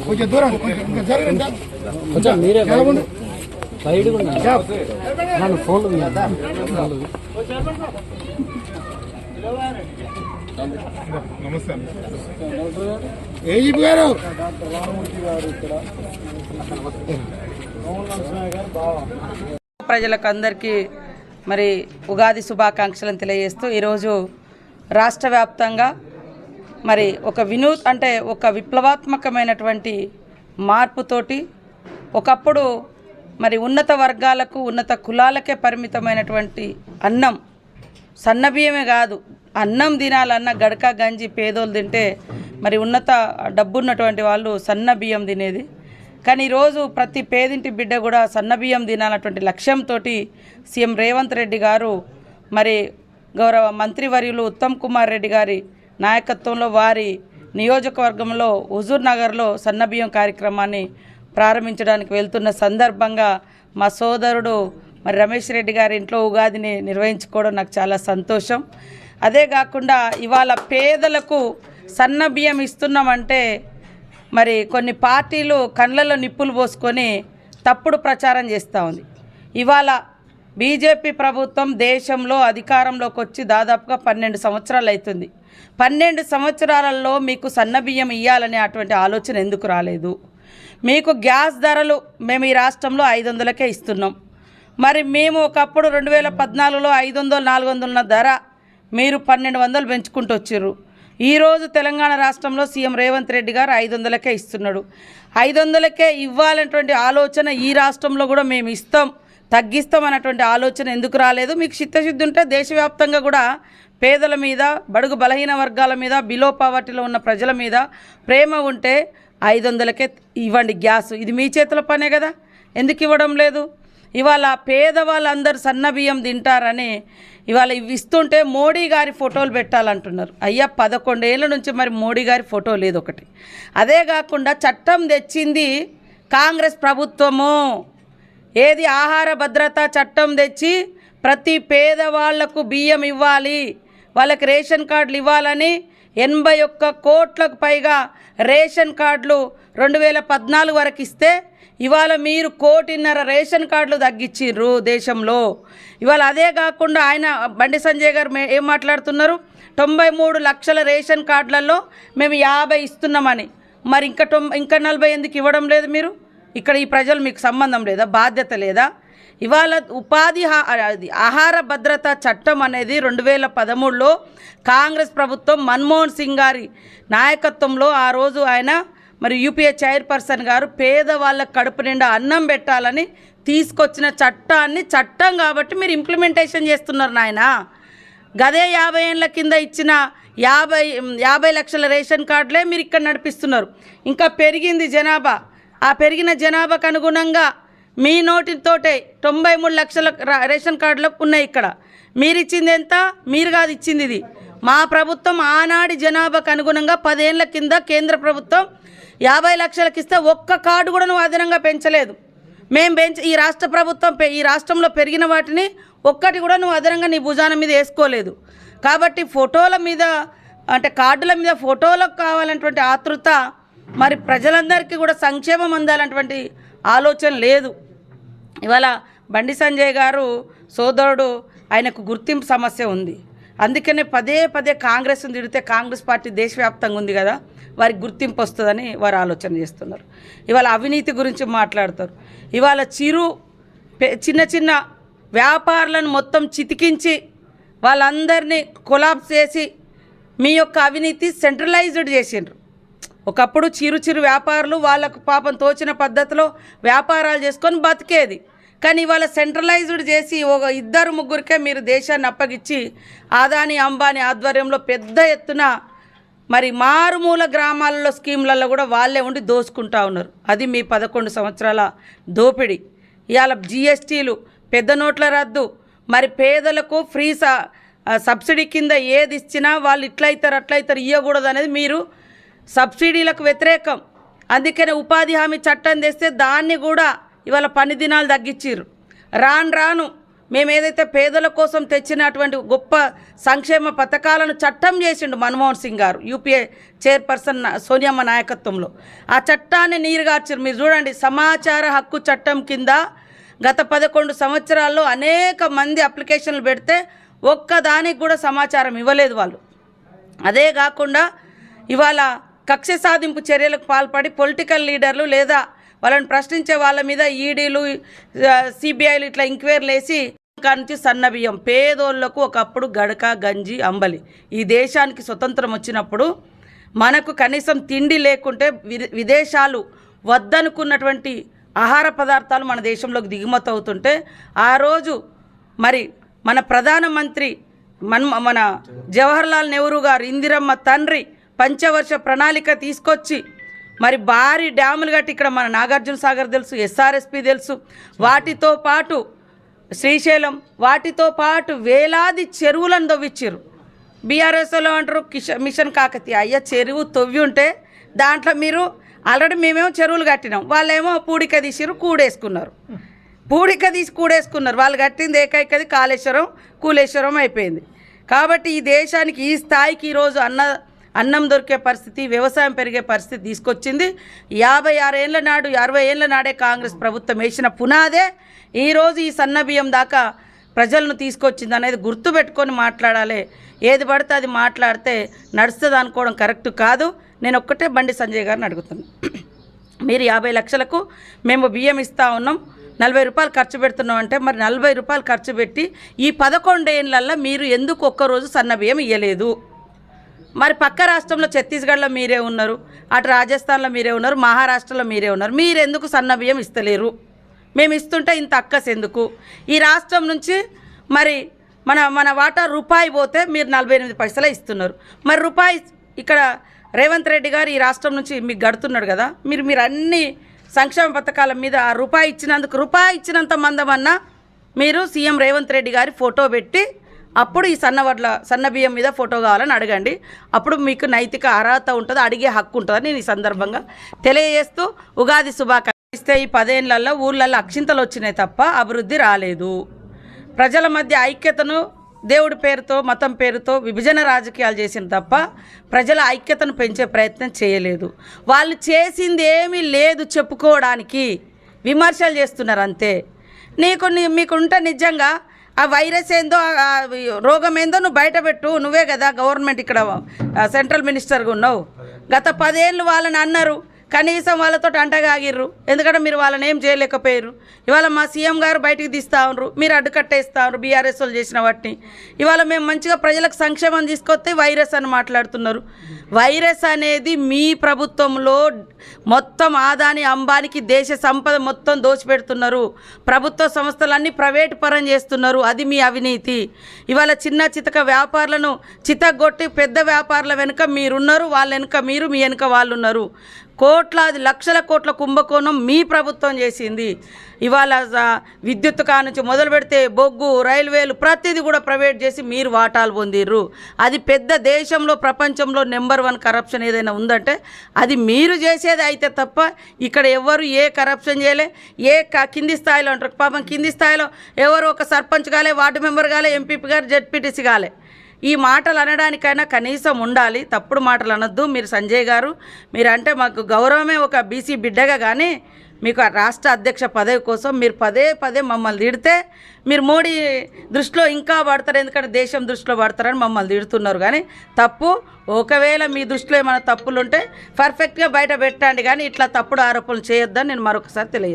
కొంచెం దూరం కొంచెం మీరే బయట నన్ను ఫోన్ నమస్తే ఏజీపీ గారు ప్రజలకు అందరికీ మరి ఉగాది శుభాకాంక్షలను తెలియజేస్తూ ఈరోజు రాష్ట్ర వ్యాప్తంగా మరి ఒక విప్లవాత్మకమైనటువంటి మార్పుతోటి ఒకప్పుడు మరి ఉన్నత వర్గాలకు ఉన్నత కులాలకే పరిమితమైనటువంటి అన్నం సన్నబియ్యమే కాదు అన్నం తినాలన్న గడక గంజి పేదోళ్ళు తింటే మరి ఉన్నత డబ్బున్నటువంటి వాళ్ళు సన్న బియ్యం తినేది. కానీ ఈరోజు ప్రతి పేదింటి బిడ్డ కూడా సన్నబియ్యం తినాలన్నటువంటి లక్ష్యంతో సీఎం రేవంత్ రెడ్డి గారు మరి గౌరవ మంత్రివర్యులు ఉత్తమ్ కుమార్ రెడ్డి గారి నాయకత్వంలో వారి నియోజకవర్గంలో హుజూర్ నగర్లో సన్నబియ్యం కార్యక్రమాన్ని ప్రారంభించడానికి వెళ్తున్న సందర్భంగా మా సోదరుడు మరి రమేష్ రెడ్డి గారి ఇంట్లో ఉగాదిని నిర్వహించుకోవడం నాకు చాలా సంతోషం. అదే కాకుండా ఇవాళ పేదలకు సన్నబియ్యం ఇస్తున్నామంటే మరి కొన్ని పార్టీలు కళ్ళల్లో నిప్పులు పోసుకొని తప్పుడు ప్రచారం చేస్తూ ఉంది. ఇవాళ బీజేపీ ప్రభుత్వం దేశంలో అధికారంలోకి వచ్చి దాదాపుగా 12 సంవత్సరాలు అవుతుంది. 12 సంవత్సరాలలో మీకు సన్నబియ్యం ఇవ్వాలనే అటువంటి ఆలోచన ఎందుకు రాలేదు? మీకు గ్యాస్ ధరలు మేము ఈ రాష్ట్రంలో 500కే ఇస్తున్నాం. మరి మేము ఒకప్పుడు 2014లో 500 400 ఉన్న ధర మీరు 1200 పెంచుకుంటూ వచ్చారు. ఈరోజు తెలంగాణ రాష్ట్రంలో సీఎం రేవంత్ రెడ్డి గారు 500కే ఇస్తున్నాడు. 500కే ఇవ్వాలనేటువంటి ఆలోచన ఈ రాష్ట్రంలో కూడా మేము తగ్గిస్తాం అన్నటువంటి ఆలోచన ఎందుకు రాలేదు? మీకు చిత్తశుద్ధి ఉంటే దేశవ్యాప్తంగా కూడా పేదల మీద, బడుగు బలహీన వర్గాల మీద, బిలో పావర్టీలో ఉన్న ప్రజల మీద ప్రేమ ఉంటే 500కే ఇవ్వండి గ్యాస్. ఇది మీ చేతుల పనే కదా, ఎందుకు ఇవ్వడం లేదు? ఇవాళ పేదవాళ్ళందరూ సన్నబియ్యం తింటారని ఇవాళ ఇస్తుంటే మోడీ గారి ఫోటోలు పెట్టాలంటున్నారు. అయ్యా 11 ఏళ్ళ నుంచి మరి మోడీ గారి ఫోటో లేదు ఒకటి. అదే కాకుండా చట్టం తెచ్చింది కాంగ్రెస్ ప్రభుత్వము. ఏది ఆహార భద్రత చట్టం తెచ్చి ప్రతి పేదవాళ్లకు బియ్యం ఇవ్వాలి, వాళ్ళకి రేషన్ కార్డులు ఇవ్వాలని 81 కోట్లకు పైగా రేషన్ కార్డులు 2014 వరకు ఇస్తే ఇవాళ మీరు 1.5 కోటి రేషన్ కార్డులు తగ్గించిర్రు దేశంలో. ఇవాళ అదే కాకుండా ఆయన బండి సంజయ్ గారు ఏం మాట్లాడుతున్నారు? 93 లక్షల రేషన్ కార్డులలో మేము 50 ఇస్తున్నామని. మరి ఇంకా 40 ఎందుకు ఇవ్వడం లేదు మీరు? ఇక్కడ ఈ ప్రజలు మీకు సంబంధం లేదా? బాధ్యత లేదా? ఇవాళ ఆహార భద్రత చట్టం అనేది 2013లో కాంగ్రెస్ ప్రభుత్వం మన్మోహన్ సింగ్ గారి నాయకత్వంలో ఆ రోజు ఆయన మరి యూపీఏ చైర్పర్సన్ గారు పేదవాళ్ళకు కడుపు నిండా అన్నం పెట్టాలని తీసుకొచ్చిన చట్టం కాబట్టి మీరు ఇంప్లిమెంటేషన్ చేస్తున్నారు నాయన. గదే 50 ఏళ్ళ కింద ఇచ్చిన 50 లక్షల రేషన్ కార్డులే మీరు ఇక్కడ నడిపిస్తున్నారు. ఇంకా పెరిగింది జనాభా. ఆ పెరిగిన జనాభాకు అనుగుణంగా మీ నోటితోటే 93 లక్షల రేషన్ కార్డులకు ఉన్నాయి. ఇక్కడ మీరు ఇచ్చింది ఎంత? మీరు కాదు ఇచ్చింది, ఇది మా ప్రభుత్వం. ఆనాడి జనాభాకు అనుగుణంగా 10 ఏళ్ళ కింద కేంద్ర ప్రభుత్వం 50 లక్షలకు ఇస్తే ఒక్క కార్డు కూడా నువ్వు అదనంగా పెంచలేదు. మేము ఈ రాష్ట్ర ప్రభుత్వం ఈ రాష్ట్రంలో పెరిగిన వాటిని ఒక్కటి కూడా నువ్వు అదనంగా నీ భుజాన మీద వేసుకోలేదు. కాబట్టి ఫోటోల మీద అంటే కార్డుల మీద ఫోటోలకు కావాలన్నటువంటి ఆతృత, మరి ప్రజలందరికీ కూడా సంక్షేమం అందాలన్నటువంటి ఆలోచన లేదు. ఇవాళ బండి సంజయ్ గారు సోదరుడు ఆయనకు గుర్తింపు సమస్య ఉంది. అందుకనే పదే కాంగ్రెస్ని తిడితే కాంగ్రెస్ పార్టీ దేశవ్యాప్తంగా ఉంది కదా, వారికి గుర్తింపు వస్తుందని వారు ఆలోచన చేస్తున్నారు. ఇవాళ అవినీతి గురించి మాట్లాడతారు. ఇవాళ చిన్న వ్యాపారులను మొత్తం చితికించి వాళ్ళందరినీ కొలాప్స్ చేసి మీ యొక్క అవినీతి సెంట్రలైజ్డ్ చేసిండ్రు. ఒకప్పుడు చిరు వ్యాపారులు వాళ్ళకు పాపం తోచిన పద్ధతిలో వ్యాపారాలు చేసుకొని బతికేది. కానీ ఇవాళ సెంట్రలైజ్డ్ చేసి ఒక 2-3కే మీరు దేశాన్ని అప్పగిచ్చి ఆదాని అంబానీ ఆధ్వర్యంలో పెద్ద ఎత్తున మరి మారుమూల గ్రామాలలో స్కీమ్లలో కూడా వాళ్ళే ఉండి దోసుకుంటా ఉన్నారు. అది మీ 11 సంవత్సరాల దోపిడీ. ఇవాళ జిఎస్టీలు, పెద్ద నోట్ల రద్దు, మరి పేదలకు ఫ్రీ సబ్సిడీ కింద ఏది ఇచ్చినా వాళ్ళు అట్లయితారు ఇవ్వకూడదు అనేది మీరు సబ్సిడీలకు వ్యతిరేకం. అందుకనే ఉపాధి హామీ చట్టం తెస్తే దాన్ని కూడా ఇవాళ పని దినాలు తగ్గించారు. రాను మేము ఏదైతే పేదల కోసం తెచ్చినటువంటి గొప్ప సంక్షేమ పథకాలను చట్టం చేసిండు మన్మోహన్ సింగ్ గారు, యూపీఏ చైర్పర్సన్ సోనియమ్మ నాయకత్వంలో. ఆ చట్టాన్ని నీరుగార్చారు. మీరు చూడండి, సమాచార హక్కు చట్టం కింద గత 11 సంవత్సరాల్లో అనేక మంది అప్లికేషన్లు పెడితే ఒక్కదానికి కూడా సమాచారం ఇవ్వలేదు వాళ్ళు. అదే కాకుండా ఇవాళ కక్ష సాధింపు చర్యలకు పాల్పడి పొలిటికల్ లీడర్లు లేదా వాళ్ళని ప్రశ్నించే వాళ్ళ మీద ఈడీలు, సిబిఐలు ఇట్లా ఎంక్వైరీలు వేసి నుంచి సన్నబియ్యం పేదోళ్లకు ఒకప్పుడు గడక, గంజి, అంబలి. ఈ దేశానికి స్వతంత్రం వచ్చినప్పుడు మనకు కనీసం తిండి లేకుంటే విదేశాలు వద్దనుకున్నటువంటి ఆహార పదార్థాలు మన దేశంలోకి దిగుమతి అవుతుంటే ఆ రోజు మరి మన ప్రధానమంత్రి మన జవహర్లాల్ నెహ్రూ గారు, ఇందిరమ్మ తండ్రి పంచవర్ష ప్రణాళిక తీసుకొచ్చి మరి భారీ డ్యాములు కట్టి, ఇక్కడ మన నాగార్జున సాగర్ తెలుసు, ఎస్ఆర్ఎస్పి తెలుసు, వాటితో పాటు శ్రీశైలం, వాటితో పాటు వేలాది చెరువులను తవ్వించారు. బీఆర్ఎస్లో అంటారు మిషన్ కాకతీయ. అయ్యా, చెరువు తవ్వి ఉంటే దాంట్లో మీరు ఆల్రెడీ మేమేమో చెరువులు కట్టినాం, వాళ్ళేమో పూడిక తీసిరు, కూడేసుకున్నారు. పూడిక తీసి కూడేసుకున్నారు. వాళ్ళు కట్టింది ఏకైకది కాళేశ్వరం, కూలేశ్వరం అయిపోయింది. కాబట్టి ఈ దేశానికి ఈ స్థాయికి ఈరోజు అన్నం దొరికే పరిస్థితి, వ్యవసాయం పెరిగే పరిస్థితి తీసుకొచ్చింది 56 ఏళ్ల నాడు, 60 ఏళ్ల నాడే కాంగ్రెస్ ప్రభుత్వం వేసిన పునాదే ఈరోజు ఈ సన్నబియ్యం దాకా ప్రజలను తీసుకొచ్చింది అనేది గుర్తుపెట్టుకొని మాట్లాడాలి. ఏది పడితే అది మాట్లాడితే నడుస్తుంది అనుకోవడం కరెక్ట్ కాదు. నేను ఒక్కటే బండి సంజయ్ గారిని అడుగుతున్నాను, మీరు 50 లక్షలకు మేము బియ్యం ఇస్తూ ఉన్నాం, 40 రూపాయలు ఖర్చు పెడుతున్నాం అంటే మరి 40 రూపాయలు ఖర్చు పెట్టి ఈ 11 ఏళ్ళల్లో మీరు ఎందుకు ఒక్కరోజు సన్నబియ్యం ఇవ్వలేదు? మరి పక్క రాష్ట్రంలో ఛత్తీస్గఢ్లో మీరే ఉన్నారు, అటు రాజస్థాన్లో మీరే ఉన్నారు, మహారాష్ట్రలో మీరే ఉన్నారు, మీరు ఎందుకు సన్నబియ్యం ఇస్తలేరు? మేము ఇస్తుంటే ఇంత అక్కస్ ఎందుకు? ఈ రాష్ట్రం నుంచి మరి మన వాటా రూపాయి పోతే మీరు 48 పైసలే ఇస్తున్నారు. మరి రూపాయి ఇక్కడ రేవంత్ రెడ్డి గారు ఈ రాష్ట్రం నుంచి మీకు గడుతున్నాడు కదా, మీరు అన్ని సంక్షేమ పథకాల మీద ఆ రూపాయి ఇచ్చినందుకు, రూపాయి ఇచ్చినంత మందమన్నా మీరు సీఎం రేవంత్ రెడ్డి గారి ఫోటో పెట్టి అప్పుడు ఈ సన్నబియ్యం మీద ఫోటో కావాలని అడగండి. అప్పుడు మీకు నైతిక అర్హత ఉంటుంది, అడిగే హక్కు ఉంటుందని నేను ఈ సందర్భంగా తెలియజేస్తూ ఉగాది శుభాకాంక్షలు. ఈ 10 ఏళ్లలో ఊళ్ళల్లో అక్షింతలు వచ్చినాయి తప్ప అభివృద్ధి రాలేదు. ప్రజల మధ్య ఐక్యతను దేవుడి పేరుతో, మతం పేరుతో విభజన రాజకీయాలు చేసిన తప్ప ప్రజల ఐక్యతను పెంచే ప్రయత్నం చేయలేదు. వాళ్ళు చేసింది ఏమీ లేదు చెప్పుకోవడానికి, విమర్శలు చేస్తున్నారు అంతే. మీకుంటే నిజంగా ఆ వైరస్ ఏందో, రోగం ఏందో నువ్వు బయటపెట్టు. నువ్వే కదా గవర్నమెంట్ ఇక్కడ సెంట్రల్ మినిస్టర్గా ఉన్నావు. గత 10 ఏళ్ళు వాళ్ళని అన్నారు, కనీసం వాళ్ళతో అంటగాగిర్రు. ఎందుకంటే మీరు వాళ్ళని ఏం చేయలేకపోయారు. ఇవాళ మా సీఎం గారు బయటికి తీస్తూ ఉన్నారు, మీరు అడ్డుకట్టేస్తూ ఉన్నారు బీఆర్ఎస్ వాళ్ళు చేసిన వాటిని. ఇవాళ మేము మంచిగా ప్రజలకు సంక్షేమం తీసుకొస్తే వైరస్ అని మాట్లాడుతున్నారు. వైరస్ అనేది మీ ప్రభుత్వంలో మొత్తం ఆదాని అంబానికి దేశ సంపద మొత్తం దోచిపెడుతున్నారు. ప్రభుత్వ సంస్థలన్నీ ప్రైవేటు పరం చేస్తున్నారు. అది మీ అవినీతి. ఇవాళ చిన్న చితక వ్యాపారులను చితగొట్టి పెద్ద వ్యాపారుల వెనుక మీరున్నారు, వాళ్ళ వెనుక మీరు, మీ వెనుక వాళ్ళు ఉన్నారు. కోట్లాది లక్షల కోట్ల కుంభకోణం మీ ప్రభుత్వం చేసింది. ఇవాళ విద్యుత్ కానుంచి మొదలు పెడితే బొగ్గు, రైల్వేలు ప్రతిదీ కూడా ప్రైవేట్ చేసి మీరు వాటాలు పొందిర్రు. అది పెద్ద దేశంలో ప్రపంచంలో నెంబర్ 1 కరప్షన్ ఏదైనా ఉందంటే అది మీరు చేసేది అయితే తప్ప ఇక్కడ ఎవరు ఏ కరప్షన్ చేయలే. కింది స్థాయిలో అంటారు, పాపం కింది స్థాయిలో ఎవరు ఒక సర్పంచ్ కాలే, వార్డు మెంబర్ కాలే, ఎంపీపీ గారు, జెడ్పీటీసీ కాలే. ఈ మాటలు అనడానికైనా కనీసం ఉండాలి. తప్పుడు మాటలు అనొద్దు. మీరు సంజయ్ గారు, మీరంటే మాకు గౌరవమే ఒక బీసీ బిడ్డగా, కానీ మీకు రాష్ట్ర అధ్యక్ష పదవి కోసం మీరు పదే మమ్మల్ని తిడితే మీరు మోడీ దృష్టిలో ఇంకా పడతారు, ఎందుకంటే దేశం దృష్టిలో పడతారని మమ్మల్ని తిడుతున్నారు. కానీ తప్పు, ఒకవేళ మీ దృష్టిలో ఏమైనా తప్పులు ఉంటే పర్ఫెక్ట్గా బయట పెట్టండి, కానీ ఇట్లా తప్పుడు ఆరోపణలు చేయొద్దని నేను మరొకసారి తెలియజేస్తాను.